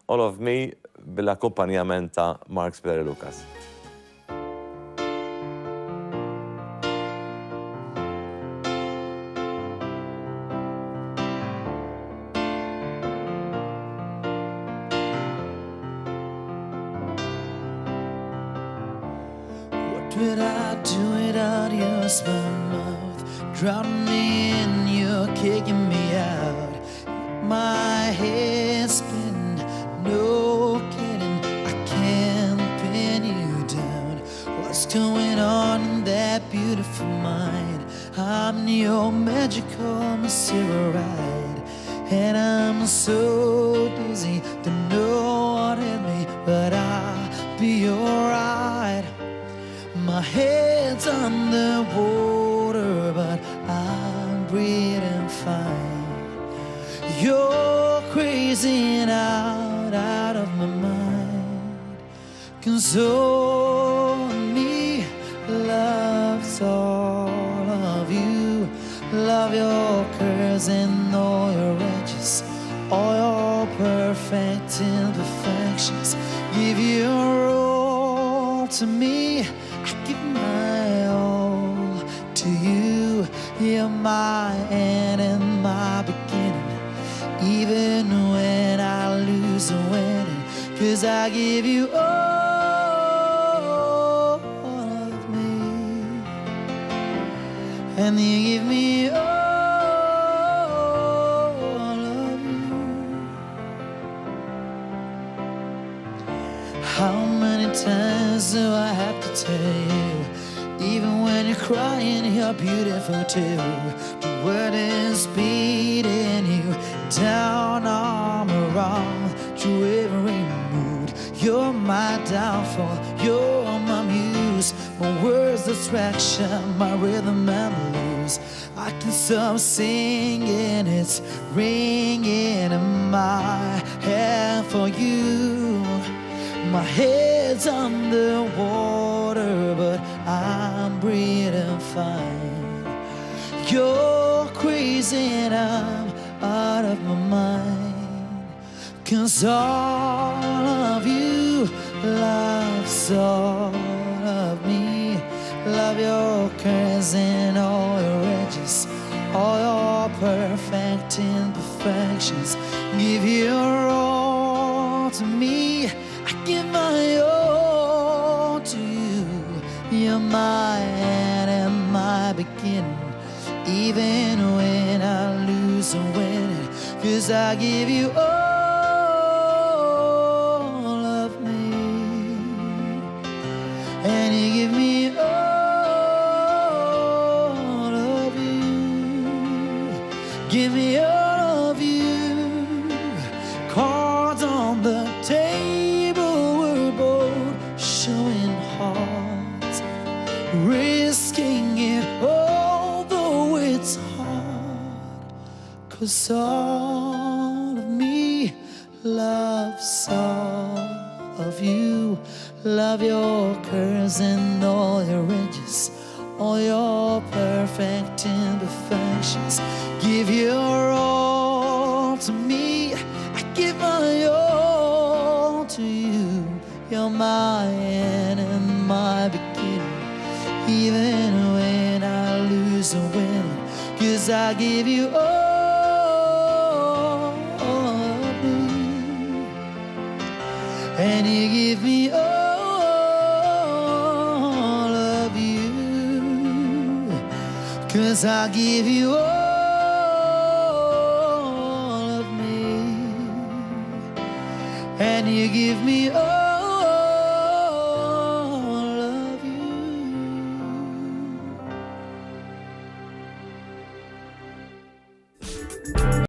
All of Me bil-akkumpanjament ta' Mark Spiller Lucas. What would I do without your smart mouth? Drown me in you, kicking me out. My head spin, no kidding, I can't pin you down. What's going on in that beautiful mind? I'm your magical Mr. Right, and I'm so dizzy, don't know what hit me, but I'll be alright. My head's underwater, but I'm breathing fine. You're crazy and out of my mind. Console me, love's all of you. Love your curves and all your edges, all your perfect imperfections. Give your all to me, I give my all to you. You're my end and my beginning, even when I lose a winning, 'cause I give you all of me, and you give me all of you. How many times do I have to tell you, even when you're crying, you're beautiful too. The word is beating you down, arm around, through every mood. You're my downfall, you're my muse, my words distraction, my rhythm and blues. I can stop singing, it's ringing in my head for you. My head's underwater, but I'm breathing fine. You're crazy and I'm out of my mind, 'cause all of you love's all of me. Love your curves and all your edges, all your perfect imperfections. Give your all to me, I give my all to you. You're my end and my beginning, even when I lose a winning, 'cause I give you all of me, and you give me all of you. Give me all of you. Cards on the table, we're both showing hearts, risking it although it's hard. 'Cause all of me loves all of you. Love your curves and all your edges, all your perfect imperfections. Give your all to me, I give my all to you. You're my end and my beginning, even when I lose a winning, 'cause I give you all of me, and you give me all of you, 'cause I give you all of me, and you give me all